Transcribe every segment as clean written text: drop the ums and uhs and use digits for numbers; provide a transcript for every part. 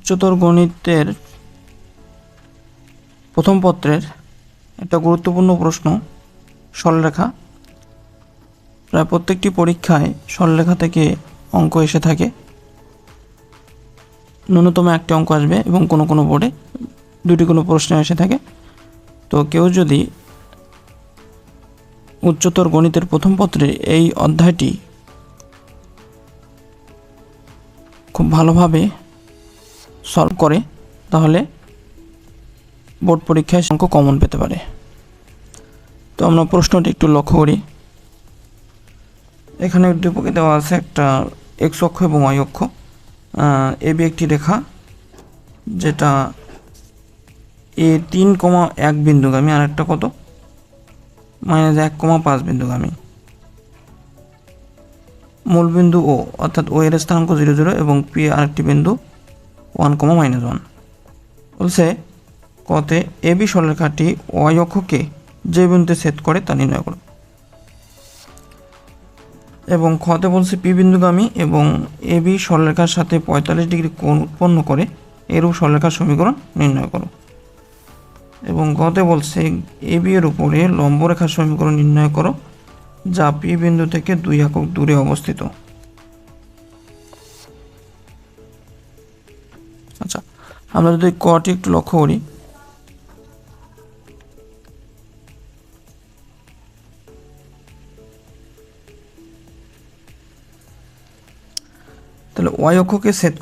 উচ্চতর গণিতের প্রথম পত্রের একটা গুরুত্বপূর্ণ প্রশ্ন সরলরেখা। প্রায় প্রত্যেকটি পরীক্ষায় সরলরেখা থেকে অঙ্ক এসে থাকে, ন্যূনতম একটি অঙ্ক আসবে এবং কোনো কোনো বোর্ডে দুটি কোনো প্রশ্ন এসে থাকে। তো কেউ যদি উচ্চতর গণিতের প্রথম পত্রে এই অধ্যায়টি খুব ভালোভাবে সলভ করে তাহলে বোর্ড পরীক্ষায় অঙ্ক কমন পেতে পারে। তো আমরা প্রশ্নটি একটু লক্ষ্য করি। এখানে উদ্দীপকে দেওয়া আছে একটা এক্স অক্ষ এবং ওয়াই অক্ষ, এবি একটি রেখা যেটা এ 3,1 বিন্দুগামী, আর একটা কত -1,5 বিন্দুগামী। মূল বিন্দু ও অর্থাৎ ও এর স্থানাঙ্ক 0, 0 এবং পি আরেকটি বিন্দু 1,-1 বলছে কতে এবি সরলরেখাটি ওয়াই অক্ষকে যে বিন্দুতে ছেদ করে তা নির্ণয় করো। এবং খতে বলছে পি বিন্দুগামী এবং এবি সরলরেখার সাথে 45 ডিগ্রি কোণ উৎপন্ন করে এরূপ সরলরেখার সমীকরণ নির্ণয় করো। এবং গতে বলছে এবি এর উপরে লম্বরেখার সমীকরণ নির্ণয় করো যা পি বিন্দু থেকে 2 একক দূরে অবস্থিত। আচ্ছা, আমরা যদি কটি একটু লক্ষ্য করি, তাহলে ওয়াই অক্ষকে ছেদ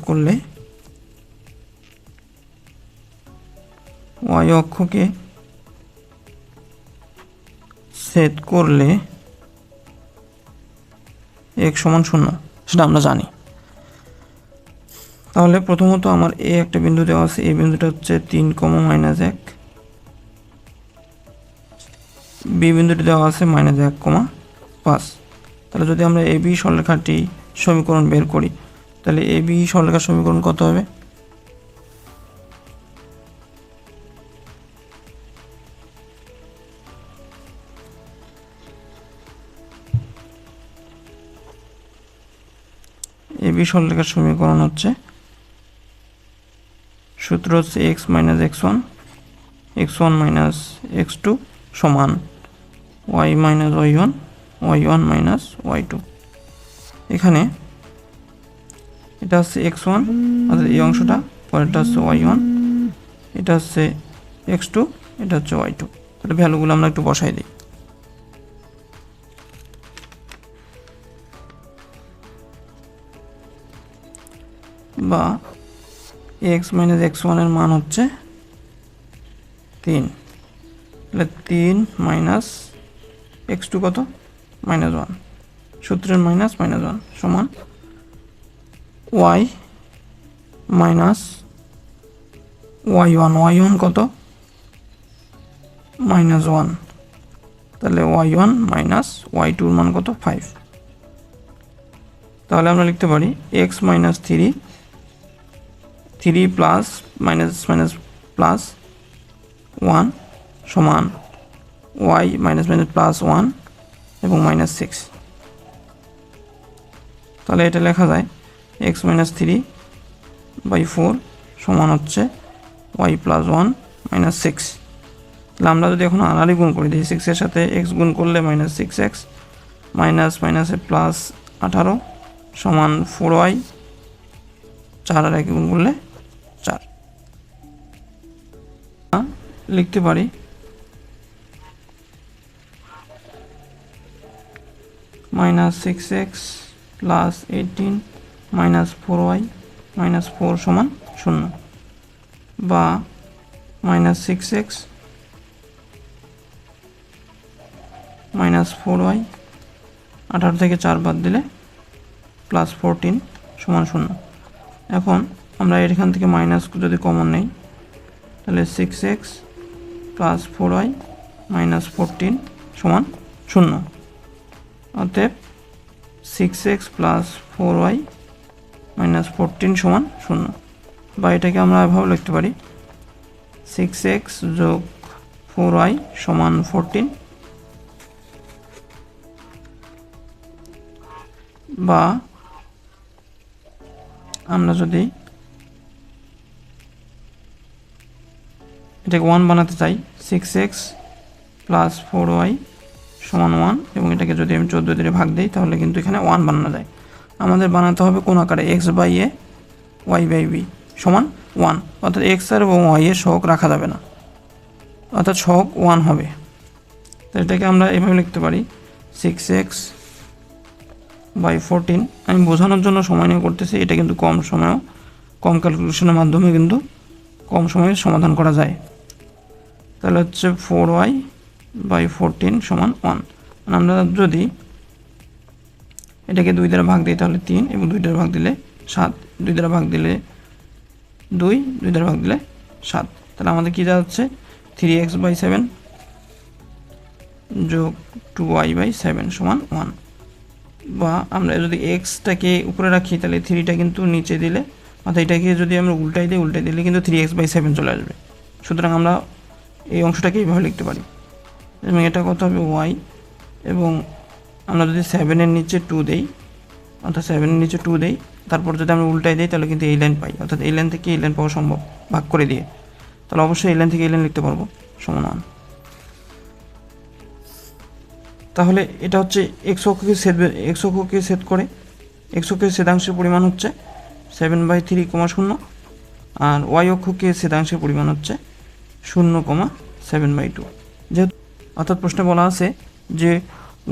করলে x = 0, সেটা আমরা জানি। তাহলে প্রথমত আমার এ একটা বিন্দু দেওয়া আছে, এই বিন্দুটা হচ্ছে 3,-1, বি বিন্দুটি দেওয়া আছে -1,5। তাহলে যদি আমরা এবি সরলরেখাটি সমীকরণ বের করি তাহলে এবি সরলরেখার সমীকরণ কত হবে? এবি সরলরেখার সমীকরণ হচ্ছে, সূত্র হচ্ছে x - x1 x1 - x2 সমান y - y1 y1 - y2। এখানে এটা হচ্ছে x1 অর্থাৎ এই অংশটা, পরেরটা হচ্ছে y1, এটা হচ্ছে x2, এটা হচ্ছে y2। এটা ভ্যালুগুলো আমরা একটু বসাই দিই। বা x - x1 এর মান হচ্ছে 3, তাহলে 3 - x2 কত -1, সূত্রের -1 সমান y - y1 কত -1, তাহলে y1 - y2 মান কত 5। তাহলে আমরা লিখতে পারি x - 3 প্লাস প্লাস 1 সমান y প্লাস 1 এবং -6। তাহলে এটা লেখা যায় x - 3/4 সমান হচ্ছে y প্লাস 1 -6। তাহলে আমরা যদি এখন আনারি গুণ করে দিই, 6 এর সাথে x গুণ করলে -6x মাইনাসে প্লাস 18 সমান 4y, 4 আর 1 গুণ করলে 4। লিখতে পারি -6x প্লাস 18 -4y -4 সমান 0, বা -6x -4y 18 থেকে 4 বাদ দিলে +14 সমান 0। এখন আমরা এখান থেকে মাইনাস যদি কমন নেই তাহলে 6x প্লাস 4y -14 সমান 0। অতএব 6x প্লাস 4y -14 সমান 0, বা এটাকে আমরা এভাবে লিখতে পারি 6x যোগ 4y সমান 14, বা আমরা যদি এটাকে 1 বানাতে চাই, 6x প্লাস 4y সমান 1, এবং এটাকে যদি আমি 14 দিয়ে ভাগ দিই তাহলে কিন্তু এখানে 1 বানানো যায়। আমাদের বানাতে হবে কোন আকারে, X by A Y by B সমান 1, অর্থাৎ এক্স আর এবং ওয়াই এর সহগ রাখা যাবে না, অর্থাৎ সহগ 1 হবে। তো এটাকে আমরা এভাবে লিখতে পারি 6x বাই 14। আমি বোঝানোর জন্য সময় নিয়ে করতেছি, এটা কিন্তু কম সময়ও, কম ক্যালকুলেশনের মাধ্যমে কিন্তু কম সময়ে সমাধান করা যায়। তাহলে হচ্ছে 4y বাই 14 সমান 1। আমরা যদি এটাকে 2 দ্বারা ভাগ দিই তাহলে 3, এবং 2 দ্বারা ভাগ দিলে 7, 2 দ্বারা ভাগ দিলে 2, 2 দ্বারা ভাগ দিলে 7। তাহলে আমাদের কী যাচ্ছে 3x বাই 7 যোগ 2y বাই 7 সমান 1। বা আমরা যদি এক্সটাকে উপরে রাখি তাহলে 3টা কিন্তু নিচে দিলে, অর্থাৎ এটাকে যদি আমরা উল্টাই দিলে কিন্তু 3x বাই 7 চলে আসবে। সুতরাং আমরা এই অংশটাকে এইভাবে লিখতে পারি, এবং এটা কত হবে y, এবং আমরা যদি 7-এর নিচে 2 দেই, অর্থাৎ 7-এর নিচে 2 দেই, তারপর যদি আমরা উল্টাই দিই তাহলে কিন্তু এই লাইন পাই, অর্থাৎ এই লাইন থেকে এই লাইন পাওয়া সম্ভব ভাগ করে দিয়ে। তাহলে অবশ্যই এই লাইন থেকে এই লাইন লিখতে পারবো সমান 1। তাহলে এটা হচ্ছে এক্স অক্ষকে ছেদ করে, এক্স অক্ষের ছেদাংশের পরিমাণ হচ্ছে 7/3, 0, আর ওয়াই অক্ষকে ছেদাংশের পরিমাণ হচ্ছে 0,7/2। যেহেতু অর্থাৎ প্রশ্নে বলা আছে যে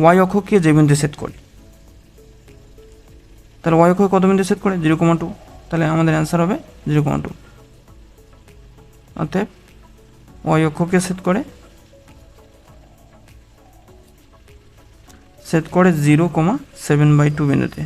ওয়াই অক্ষকে যে বিন্দু ছেদ করে, তাহলে ওয়াই অক্ষকে কত বিন্দু ছেদ করে 0,2, তাহলে আমাদের অ্যান্সার হবে 0,2। অতএব ওয়াই অক্ষকে ছেদ করে 0,7/2 বিন্দুতে।